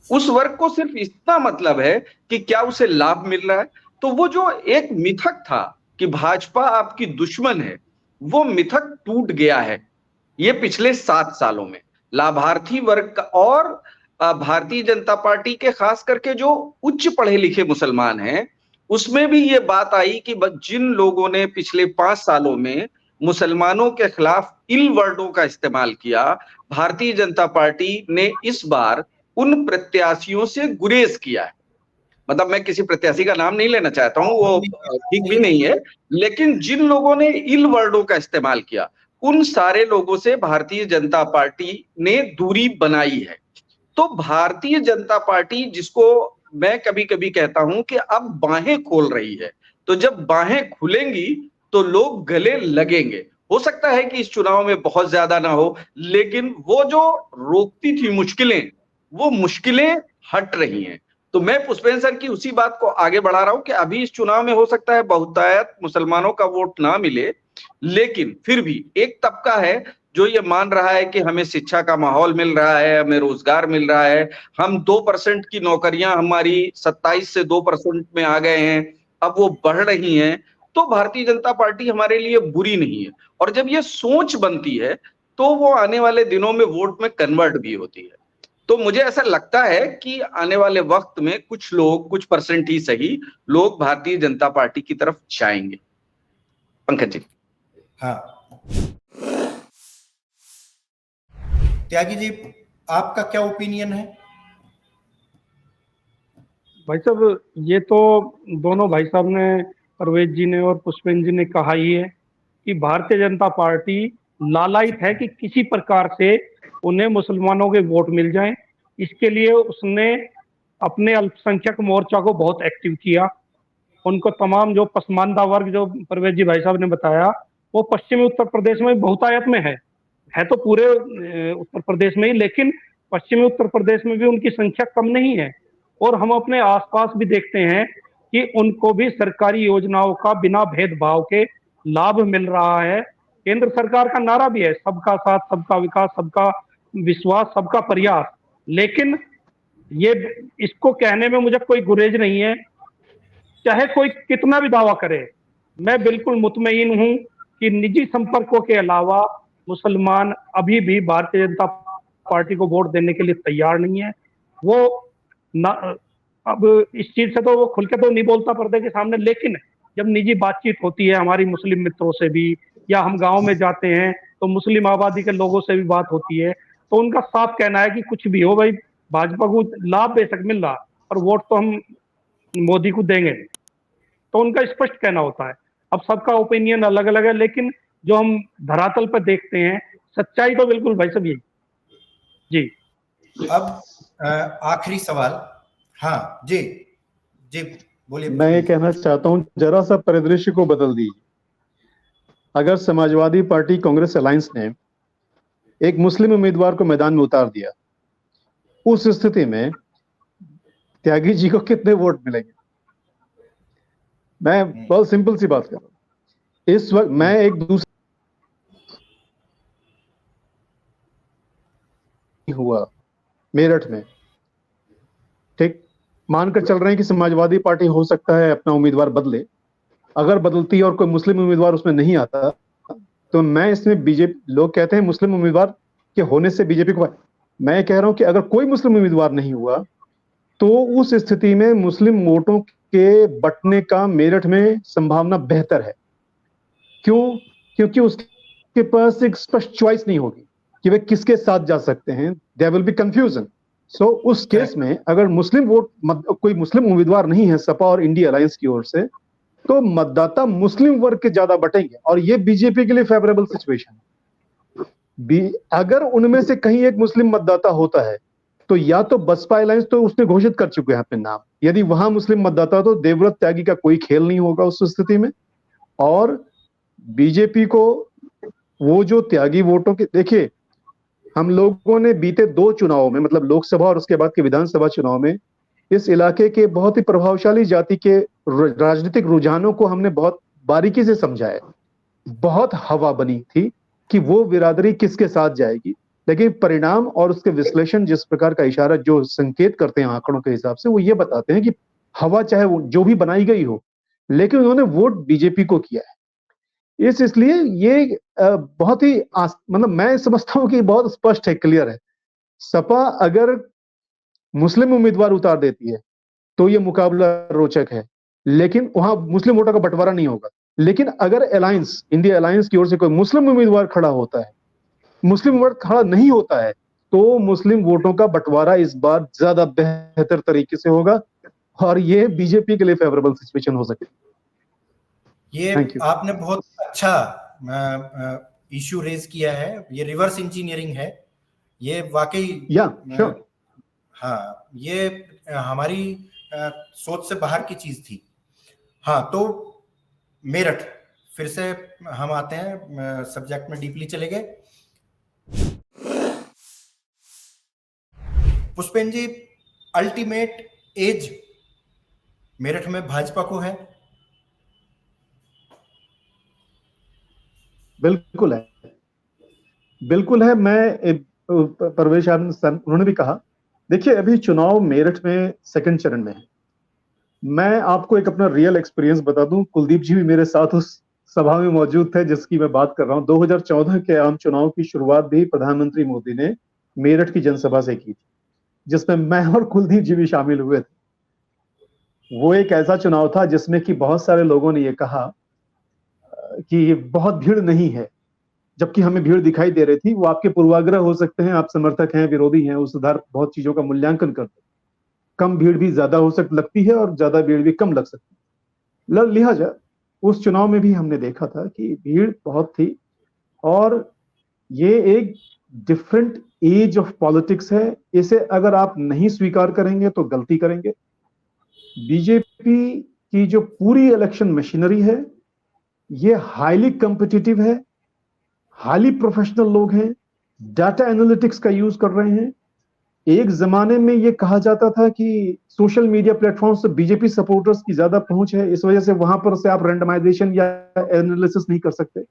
S5: उस वर्ग को सिर्फ इतना मतलब है कि क्या उसे लाभ मिल रहा है। तो वो जो एक मिथक था कि भाजपा आपकी दुश्मन है, वो मिथक टूट गया है ये पिछले 7 सालों में। लाभार्थी वर्ग और भारतीय जनता पार्टी के खास करके जो उच्च पढ़े लिखे मुसलमान हैं उसमें भी ये बात आई कि जिन लोगों ने पिछले 5 सालों में मुसलमानों के खिलाफ इल वर्डों का इस्तेमाल किया, भारतीय जनता पार्टी ने इस बार उन प्रत्याशियों से गुरेज किया है। मतलब मैं किसी प्रत्याशी का नाम नहीं लेना चाहता हूं, वो ठीक भी नहीं है, लेकिन जिन लोगों ने इल वर्डों का इस्तेमाल किया उन सारे लोगों से भारतीय जनता पार्टी ने दूरी बनाई है। तो भारतीय जनता पार्टी, जिसको मैं कभी कभी कहता हूं कि अब बाहें खोल रही है, तो जब बाहें खुलेंगी तो लोग गले लगेंगे। हो सकता है कि इस चुनाव में बहुत ज्यादा ना हो, लेकिन वो जो रोकती थी मुश्किलें, वो मुश्किलें हट रही हैं। तो मैं पुष्पेंद्र सर की उसी बात को आगे बढ़ा रहा हूं कि अभी इस चुनाव में हो सकता है बहुतायत मुसलमानों का वोट ना मिले, लेकिन फिर भी एक तबका है जो ये मान रहा है कि हमें शिक्षा का माहौल मिल रहा है, हमें रोजगार मिल रहा है, हम 2% की नौकरियां हमारी 27 से 2% में आ गए हैं, अब वो बढ़ रही हैं, तो भारतीय जनता पार्टी हमारे लिए बुरी नहीं है। और जब ये सोच बनती है तो वो आने वाले दिनों में वोट में कन्वर्ट भी होती है। तो मुझे ऐसा लगता है कि आने वाले वक्त में कुछ लोग, कुछ परसेंट ही सही, लोग भारतीय जनता पार्टी की तरफ जाएंगे। पंकज जी।
S1: हाँ, त्यागी जी, आपका क्या ओपिनियन है?
S4: भाई साहब, ये तो दोनों भाई साहब ने, परवेज जी ने और पुष्पेंद्र जी ने कहा ही है कि भारतीय जनता पार्टी लालायित है कि किसी प्रकार से उन्हें मुसलमानों के वोट मिल जाएं। इसके लिए उसने अपने अल्पसंख्यक मोर्चा को बहुत एक्टिव किया। उनको तमाम जो पसमानदा वर्ग, जो परवेज जी भाई साहब ने बताया, वो पश्चिमी उत्तर प्रदेश में बहुतायत में है तो पूरे उत्तर प्रदेश में ही, लेकिन पश्चिमी उत्तर प्रदेश में भी उनकी संख्या कम नहीं है। और हम अपने आसपास भी देखते हैं कि उनको भी सरकारी योजनाओं का बिना भेदभाव के लाभ मिल रहा है। केंद्र सरकार का नारा भी है, सबका साथ, सबका विकास, सबका विश्वास, सबका प्रयास। लेकिन ये, इसको कहने में मुझे कोई गुरेज नहीं है, चाहे कोई कितना भी दावा करे। मैं बिल्कुल मुतमईन हूं कि निजी संपर्कों के अलावा मुसलमान अभी भी भारतीय जनता पार्टी को वोट देने के लिए तैयार नहीं है। वो ना, अब इस चीज से तो वो खुल के तो नहीं बोलता पर्दे के सामने, लेकिन जब निजी बातचीत होती है हमारी मुस्लिम मित्रों से भी, या हम गांव में जाते हैं तो मुस्लिम आबादी के लोगों से भी बात होती है, तो उनका साफ कहना है कि कुछ भी हो भाई, भाजपा को लाभ बेशक मिल रहा और वोट तो हम मोदी को देंगे। तो उनका स्पष्ट कहना होता है। अब सबका ओपिनियन अलग अलग है, लेकिन जो हम धरातल पर देखते हैं, सच्चाई तो बिल्कुल भाई सब यही। जी,
S1: अब आखिरी सवाल। हाँ जी जी, बोलिए।
S3: मैं ये कहना चाहता हूं, जरा सा परिदृश्य को बदल दीजिए। अगर समाजवादी पार्टी कांग्रेस अलायंस ने एक मुस्लिम उम्मीदवार को मैदान में उतार दिया, उस स्थिति में त्यागी जी को कितने वोट मिलेंगे? मैं बहुत सिंपल सी बात कर रहा हूं। इस वक्त मैं एक दूसरा हुआ मेरठ में, ठीक, मानकर चल रहे हैं कि समाजवादी पार्टी हो सकता है अपना उम्मीदवार बदले। अगर बदलती और कोई मुस्लिम उम्मीदवार उसमें नहीं आता तो मैं इसमें बीजेपी, लोग कहते हैं मुस्लिम उम्मीदवार के होने से बीजेपी को, मैं कह रहा हूं कि अगर कोई मुस्लिम उम्मीदवार नहीं हुआ तो उस स्थिति में मुस्लिम वोटों के बंटने का मेरठ में संभावना बेहतर है। क्यों? क्योंकि उसके पास एक स्पष्ट चॉइस नहीं होगी कि वे किसके साथ जा सकते हैं। There will be confusion. So उस केस में अगर मुस्लिम वोट, कोई मुस्लिम उम्मीदवार नहीं है सपा और इंडिया अलायंस की ओर से, तो मतदाता मुस्लिम वर्ग के ज्यादा बटेंगे और ये बीजेपी के लिए फेवरेबल सिचुएशन है। अगर उनमें से कहीं एक मुस्लिम मतदाता होता है तो या तो बसपा अलायंस तो उसने घोषित कर चुके हैं अपने नाम, यदि वहां मुस्लिम मतदाता तो देवव्रत त्यागी का कोई खेल नहीं होगा उस स्थिति में। और बीजेपी को वो जो त्यागी वोटों के, देखिए हम लोगों ने बीते 2 चुनावों में, मतलब लोकसभा और उसके बाद के विधानसभा चुनाव में, इस इलाके के बहुत ही प्रभावशाली जाति के राजनीतिक रुझानों को हमने बहुत बारीकी से समझा है। बहुत हवा बनी थी कि वो बिरादरी किसके साथ जाएगी, लेकिन परिणाम और उसके विश्लेषण जिस प्रकार का इशारा जो संकेत करते हैं आंकड़ों के हिसाब से, वो ये बताते हैं कि हवा चाहे वो जो भी बनाई गई हो, लेकिन उन्होंने वोट बीजेपी को किया है। इसलिए ये बहुत ही मतलब मैं समझता हूं कि बहुत स्पष्ट है, क्लियर है। सपा अगर मुस्लिम उम्मीदवार उतार देती है तो ये मुकाबला रोचक है, लेकिन वहां मुस्लिम वोटों का बंटवारा नहीं होगा। लेकिन अगर अलायंस, इंडिया अलायंस की ओर से कोई मुस्लिम उम्मीदवार खड़ा होता है, मुस्लिम वोट खड़ा नहीं होता है, तो मुस्लिम वोटों का बंटवारा इस बार ज्यादा बेहतर तरीके से होगा और ये बीजेपी के लिए फेवरेबल सिचुएशन हो सकती है।
S1: ये आपने बहुत अच्छा इश्यू रेज किया है। ये रिवर्स इंजीनियरिंग है, ये वाकई हाँ, ये हमारी सोच से बाहर की चीज थी। हाँ, तो मेरठ फिर से हम आते हैं, सब्जेक्ट में डीपली चले गए। पुष्पेन जी, अल्टीमेट एज मेरठ में भाजपा को है?
S3: बिल्कुल है, बिल्कुल है। मैं परवेश उन्होंने भी कहा, देखिए अभी चुनाव मेरठ में सेकंड चरण में है। मैं आपको एक अपना रियल एक्सपीरियंस बता दूं, कुलदीप जी भी मेरे साथ उस सभा में मौजूद थे जिसकी मैं बात कर रहा हूं। 2014 के आम चुनाव की शुरुआत भी प्रधानमंत्री मोदी ने मेरठ की जनसभा से की थी, जिसमें मैं और कुलदीप जी भी शामिल हुए थे। वो एक ऐसा चुनाव था जिसमें कि बहुत सारे लोगों ने ये कहा कि बहुत भीड़ नहीं है, जबकि हमें भीड़ दिखाई दे रही थी। वो आपके पूर्वाग्रह हो सकते हैं, आप समर्थक हैं, विरोधी हैं, उस आधार बहुत चीजों का मूल्यांकन करते हैं। कम भीड़ भी ज्यादा हो लगती है और ज्यादा भीड़ भी कम लग सकती है। लिहाजा उस चुनाव में भी हमने देखा था कि भीड़ बहुत थी और ये एक डिफरेंट एज ऑफ पॉलिटिक्स है। इसे अगर आप नहीं स्वीकार करेंगे तो गलती करेंगे। बीजेपी की जो पूरी इलेक्शन मशीनरी है ये हाईली कॉम्पिटिटिव है, हाईली प्रोफेशनल लोग हैं, डाटा एनालिटिक्स का यूज कर रहे हैं। एक जमाने में ये कहा जाता था कि सोशल मीडिया प्लेटफॉर्म से बीजेपी सपोर्टर्स की ज्यादा पहुंच है, इस वजह से वहां पर से आप रैंडमाइजेशन या एनालिसिस नहीं कर सकते।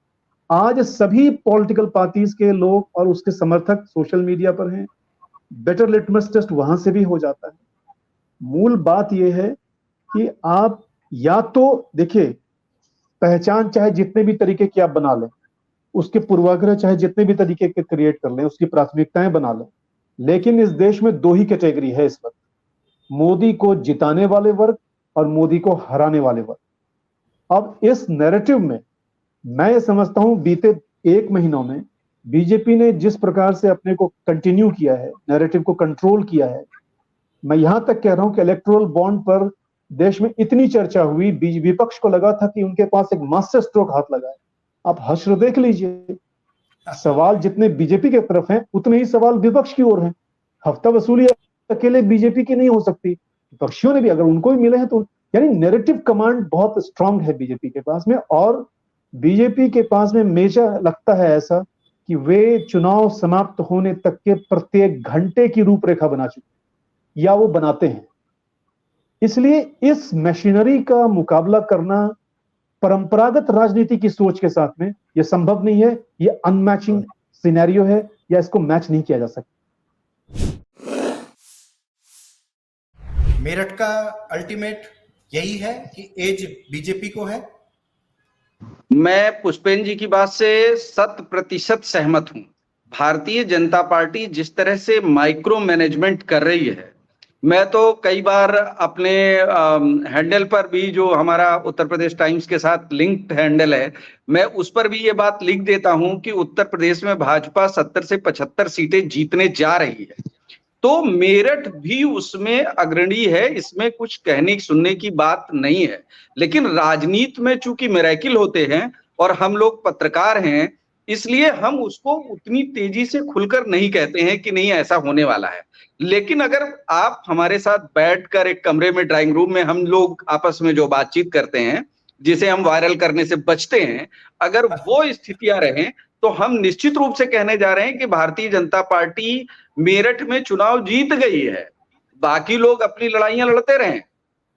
S3: आज सभी पॉलिटिकल पार्टीज के लोग और उसके समर्थक सोशल मीडिया पर हैं, बेटर लिटमस टेस्ट वहां से भी हो जाता है। मूल बात यह है कि आप या तो देखिए, पहचान चाहे जितने भी तरीके की आप बना लें, उसके पूर्वाग्रह चाहे जितने भी तरीके के क्रिएट कर लें, उसकी प्राथमिकताएं बना लें, लेकिन इस देश में 2 ही कैटेगरी है इस वक्त, मोदी को जिताने वाले वर्ग और मोदी को हराने वाले वर्ग। अब इस नैरेटिव में मैं ये समझता हूं बीते 1 महीनों में बीजेपी ने जिस प्रकार से अपने को कंटिन्यू किया है, नैरेटिव को कंट्रोल किया है, मैं यहां तक कह रहा हूं कि इलेक्टोरल बॉन्ड पर देश में इतनी चर्चा हुई, विपक्ष को लगा था कि उनके पास एक मास्टर स्ट्रोक हाथ लगा है। आप हश्र देख लीजिए, सवाल जितने बीजेपी के तरफ हैं उतने ही सवाल विपक्ष की ओर हैं। हफ्ता वसूली अकेले बीजेपी की नहीं हो सकती, विपक्षियों ने भी अगर उनको भी मिले हैं तो, यानी नैरेटिव कमांड बहुत स्ट्रांग है बीजेपी के पास में। और बीजेपी के पास में हमेशा लगता है ऐसा कि वे चुनाव समाप्त होने तक के प्रत्येक घंटे की रूपरेखा बना चुके या वो बनाते हैं। इसलिए इस मशीनरी का मुकाबला करना परंपरागत राजनीति की सोच के साथ में यह संभव नहीं है। यह अनमैचिंग सिनेरियो है, या इसको मैच नहीं किया जा सकता।
S1: मेरठ का अल्टीमेट यही है कि एज बीजेपी को है।
S5: मैं पुष्पेन जी की बात से 100% सहमत हूं। भारतीय जनता पार्टी जिस तरह से माइक्रो मैनेजमेंट कर रही है, मैं तो कई बार अपने हैंडल पर भी, जो हमारा उत्तर प्रदेश टाइम्स के साथ लिंक्ड हैंडल है, मैं उस पर भी ये बात लिख देता हूं कि उत्तर प्रदेश में भाजपा 70 से 75 सीटें जीतने जा रही है। तो मेरठ भी उसमें अग्रणी है, इसमें कुछ कहने सुनने की बात नहीं है। लेकिन राजनीति में चूंकि मिरेकिल होते हैं और हम लोग पत्रकार हैं, इसलिए हम उसको उतनी तेजी से खुलकर नहीं कहते हैं कि नहीं ऐसा होने वाला है। लेकिन अगर आप हमारे साथ बैठकर एक कमरे में, ड्राइंग रूम में हम लोग आपस में जो बातचीत करते हैं, जिसे हम वायरल करने से बचते हैं, अगर वो स्थितियां रहें तो हम निश्चित रूप से कहने जा रहे हैं कि भारतीय जनता पार्टी मेरठ में चुनाव जीत गई है। बाकी लोग अपनी लड़ाइयां लड़ते रहें,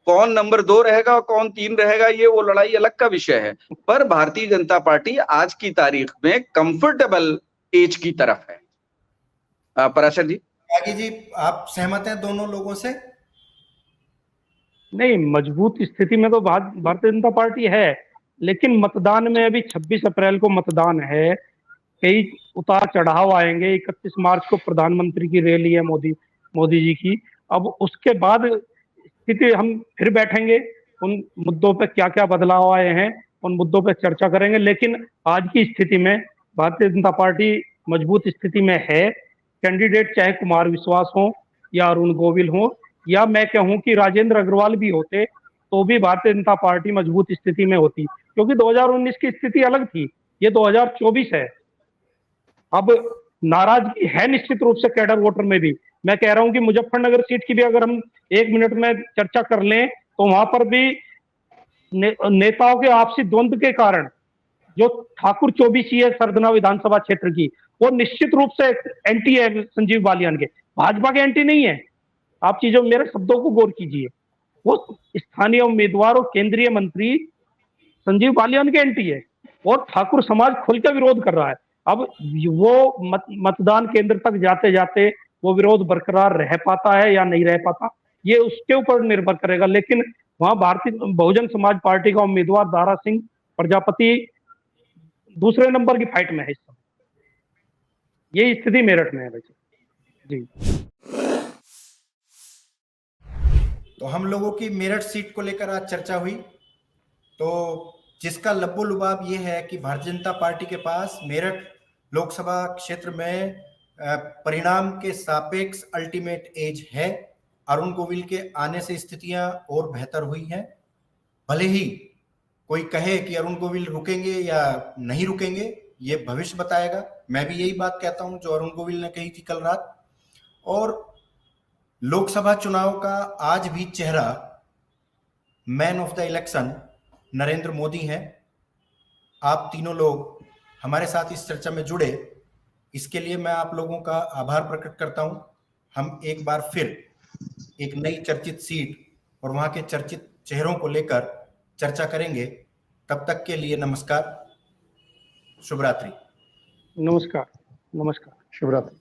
S5: कौन नंबर 2 रहेगा और कौन 3 रहेगा, ये वो लड़ाई अलग का विषय है। पर भारतीय जनता पार्टी आज की तारीख में कंफर्टेबल एज की तरफ है। पराशर जी,
S1: त्यागी जी, आप सहमत हैं दोनों लोगों से?
S4: नहीं, मजबूत स्थिति में तो भारतीय जनता पार्टी है, लेकिन मतदान में अभी 26 अप्रैल को मतदान है, कई उतार चढ़ाव आएंगे। 31 मार्च को प्रधानमंत्री की रैली है मोदी जी की। अब उसके बाद स्थिति हम फिर बैठेंगे, उन मुद्दों पे क्या क्या बदलाव आए हैं उन मुद्दों पे चर्चा करेंगे। लेकिन आज की स्थिति में भारतीय जनता पार्टी मजबूत स्थिति में है। कैंडिडेट चाहे कुमार विश्वास हो या अरुण गोविल हो, या मैं कहूं कि राजेंद्र अग्रवाल भी होते, तो भी भारतीय जनता पार्टी मजबूत स्थिति में होती, क्योंकि 2019 की स्थिति अलग थी, ये 2024 है। अब नाराजगी है निश्चित रूप से कैडर वोटर में भी। मैं कह रहा हूं कि मुजफ्फरनगर सीट की भी अगर हम 1 मिनट में चर्चा कर लें, तो वहां पर भी नेताओं के आपसी द्वंद्व के कारण जो ठाकुर चौबीसी है सरदना विधानसभा क्षेत्र की, वो निश्चित रूप से एंटी है संजीव बालियान के, भाजपा के एंटी नहीं है। आप चीजों, मेरे शब्दों को गौर कीजिए, वो स्थानीय उम्मीदवार और केंद्रीय मंत्री संजीव बालियान के एंटी है, और ठाकुर समाज खुल के विरोध कर रहा है। अब वो मतदान केंद्र तक जाते जाते वो विरोध बरकरार रह पाता है या नहीं रह पाता, ये उसके ऊपर निर्भर करेगा। लेकिन वहां भारतीय बहुजन समाज पार्टी का उम्मीदवार दारा सिंह प्रजापति दूसरे नंबर की फाइट में है इस समय। ये स्थिति मेरठ में है वैसे जी।
S1: तो हम लोगों की मेरठ सीट को लेकर आज चर्चा हुई, तो जिसका लब्बो लुबाब ये है कि भारतीय जनता पार्टी के पास मेरठ लोकसभा क्षेत्र में परिणाम के सापेक्ष अल्टीमेट एज है। अरुण गोविल के आने से स्थितियां और बेहतर हुई हैं। भले ही कोई कहे कि अरुण गोविल रुकेंगे या नहीं रुकेंगे, ये भविष्य बताएगा। मैं भी यही बात कहता हूं जो अरुण गोविल ने कही थी कल रात। और लोकसभा चुनाव का आज भी चेहरा, man of the election Narendra Modi हैं। आप तीनों लोग हमारे साथ इस चर्चा में जुड़े, इसके लिए मैं आप लोगों का आभार प्रकट करता हूं। हम एक बार फिर एक नई चर्चित सीट और वहां के चर्चित चेहरों को लेकर चर्चा करेंगे। तब तक के लिए नमस्कार, शुभ रात्रि।
S4: नमस्कार।
S3: शुभ रात्रि।